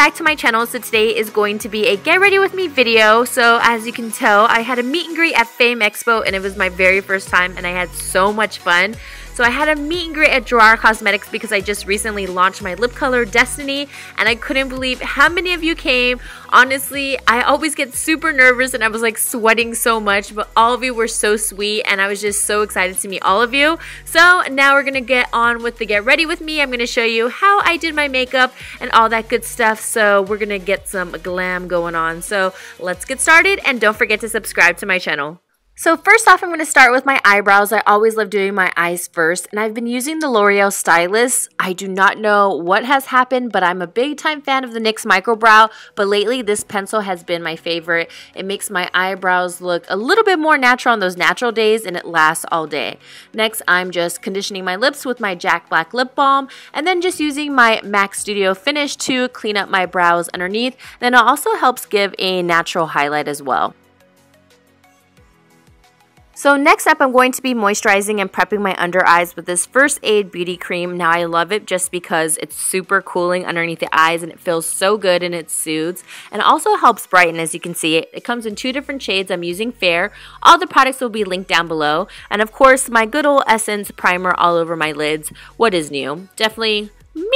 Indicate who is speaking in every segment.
Speaker 1: back to my channel. So today is going to be a get ready with me video. So as you can tell, I had a meet and greet at Phame Expo and it was my very first time and I had so much fun. So I had a meet and greet at Gerard Cosmetics because I just recently launched my lip color Destiny and I couldn't believe how many of you came. Honestly, I always get super nervous and I was like sweating so much, but all of you were so sweet and I was just so excited to meet all of you. So now we're gonna get on with the get ready with me. I'm gonna show you how I did my makeup and all that good stuff. So we're gonna get some glam going on. So let's get started and don't forget to subscribe to my channel. So first off, I'm going to start with my eyebrows. I always love doing my eyes first, and I've been using the L'Oreal Stylist. I do not know what has happened, but I'm a big time fan of the NYX Micro Brow, but lately this pencil has been my favorite. It makes my eyebrows look a little bit more natural on those natural days, and it lasts all day. Next, I'm just conditioning my lips with my Jack Black Lip Balm, and then just using my MAC Studio Finish to clean up my brows underneath. Then it also helps give a natural highlight as well. So next up, I'm going to be moisturizing and prepping my under eyes with this First Aid Beauty Cream. Now I love it just because it's super cooling underneath the eyes and it feels so good and it soothes. And also helps brighten, as you can see. It comes in 2 different shades. I'm using Fair. All the products will be linked down below. And of course, my good old Essence primer all over my lids. What is new? Definitely meow.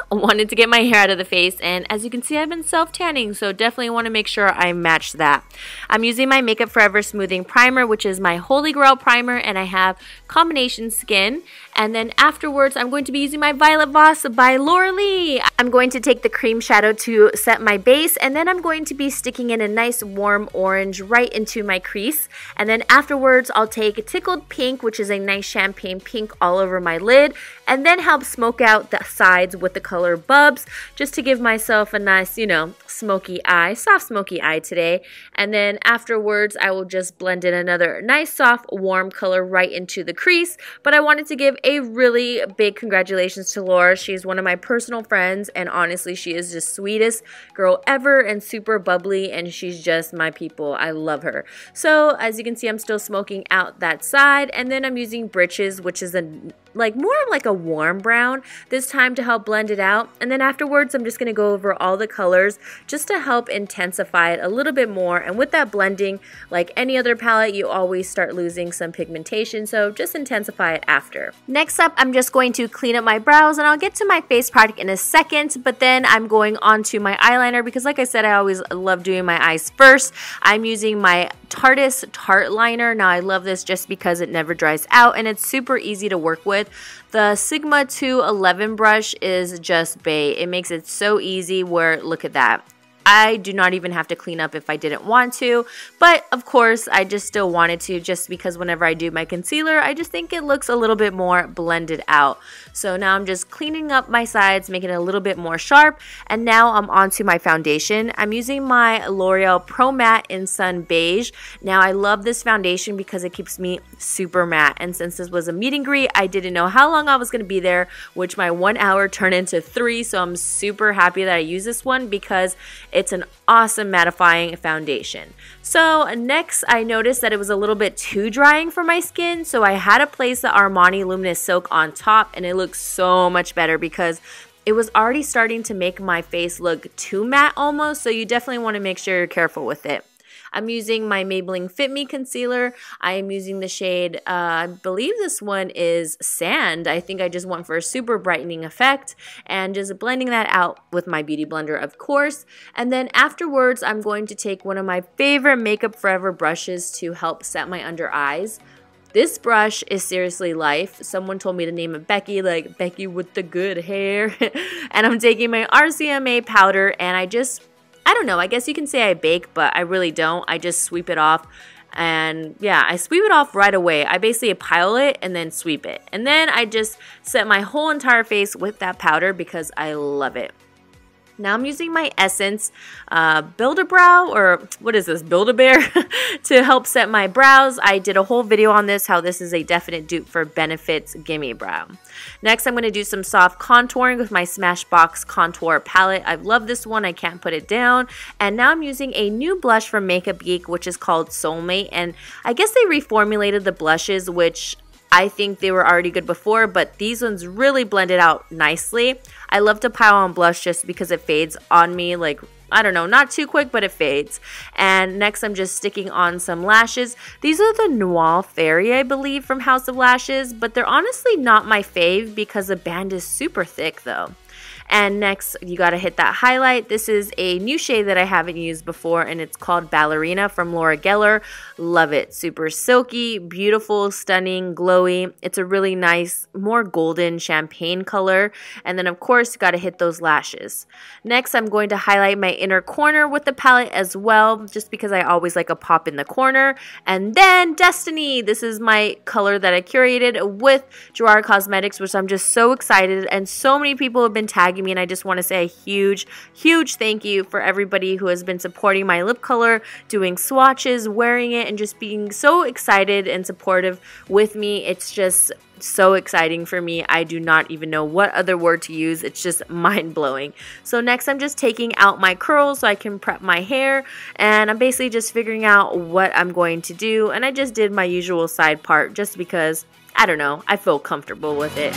Speaker 1: I wanted to get my hair out of the face, and as you can see, I've been self-tanning, so definitely want to make sure I match that. I'm using my Makeup Forever Smoothing Primer, which is my Holy Grail primer, and I have combination skin. And then afterwards, I'm going to be using my Violet Voss by LauraLee. I'm going to take the cream shadow to set my base, and then I'm going to be sticking in a nice warm orange right into my crease. And then afterwards, I'll take Tickled Pink, which is a nice champagne pink all over my lid, and then help smoke out the sides with the color Bubs, just to give myself a nice, smoky eye, soft smoky eye today. And then afterwards, I will just blend in another nice soft warm color right into the crease. But I wanted to give a really big congratulations to Laura. She's one of my personal friends, and honestly, she is the sweetest girl ever and super bubbly, and she's just my people. I love her. So as you can see, I'm still smoking out that side, and then I'm using Britches, which is more like a warm brown this time to help blend it out. And then afterwards, I'm just going to go over all the colors just to help intensify it a little bit more. And with that blending, like any other palette, you always start losing some pigmentation, so just intensify it after. Next up, I'm just going to clean up my brows, and I'll get to my face product in a second, but then I'm going on to my eyeliner because like I said, I always love doing my eyes first. I'm using my Tarte liner. Now I love this just because it never dries out and it's super easy to work with. The Sigma 211 brush is just bae. It makes it so easy where, look at that. I do not even have to clean up if I didn't want to, but of course I just still wanted to, just because whenever I do my concealer, I just think it looks a little bit more blended out. So now I'm just cleaning up my sides, making it a little bit more sharp, and now I'm on to my foundation. I'm using my L'Oreal Pro Matte in Sun Beige. Now I love this foundation because it keeps me super matte, and since this was a meet and greet, I didn't know how long I was going to be there, which my 1 hour turned into 3, so I'm super happy that I use this one because it's an awesome mattifying foundation. So next, I noticed that it was a little bit too drying for my skin, so I had to place the Armani Luminous Silk on top, and it looks so much better because it was already starting to make my face look too matte almost, so you definitely want to make sure you're careful with it. I'm using my Maybelline Fit Me Concealer. I am using the shade, I believe this one is Sand. I think I just went for a super brightening effect and just blending that out with my Beauty Blender, of course. And then afterwards, I'm going to take one of my favorite Makeup Forever brushes to help set my under eyes. This brush is seriously life. Someone told me to name it Becky, like Becky with the good hair. And I'm taking my RCMA powder and I don't know, I guess you can say I bake, but I really don't. I just sweep it off, and yeah, I sweep it off right away. I basically pile it and then sweep it. And then I just set my whole entire face with that powder because I love it. Now I'm using my Essence Build-A-Brow, or what is this, Build-A-Bear, to help set my brows. I did a whole video on this, how this is a definite dupe for Benefit's Gimme Brow. Next, I'm going to do some soft contouring with my Smashbox Contour Palette. I love this one. I can't put it down. And now I'm using a new blush from Makeup Geek, which is called Soulmate. And I guess they reformulated the blushes, which I think they were already good before, but these ones really blended out nicely. I love to pile on blush just because it fades on me, like, I don't know, not too quick, but it fades. And next I'm just sticking on some lashes. These are the Noir Fairy, I believe, from House of Lashes, but they're honestly not my fave because the band is super thick though. And next, you gotta hit that highlight. This is a new shade that I haven't used before, and it's called Ballerina from Laura. Love it. Super silky, beautiful, stunning, glowy. It's a really nice, more golden champagne color. And then, of course, you gotta hit those lashes. Next, I'm going to highlight my inner corner with the palette as well, just because I always like a pop in the corner. And then, Destiny. This is my color that I curated with Gerard Cosmetics, which I'm just so excited, and so many people have been tagging me, and I just want to say a huge thank you for everybody who has been supporting my lip color, doing swatches, wearing it, and just being so excited and supportive with me. It's just so exciting for me. I do not even know what other word to use. It's just mind-blowing. So next I'm just taking out my curls so I can prep my hair, and I'm basically just figuring out what I'm going to do, and I just did my usual side part just because, I don't know, I feel comfortable with it.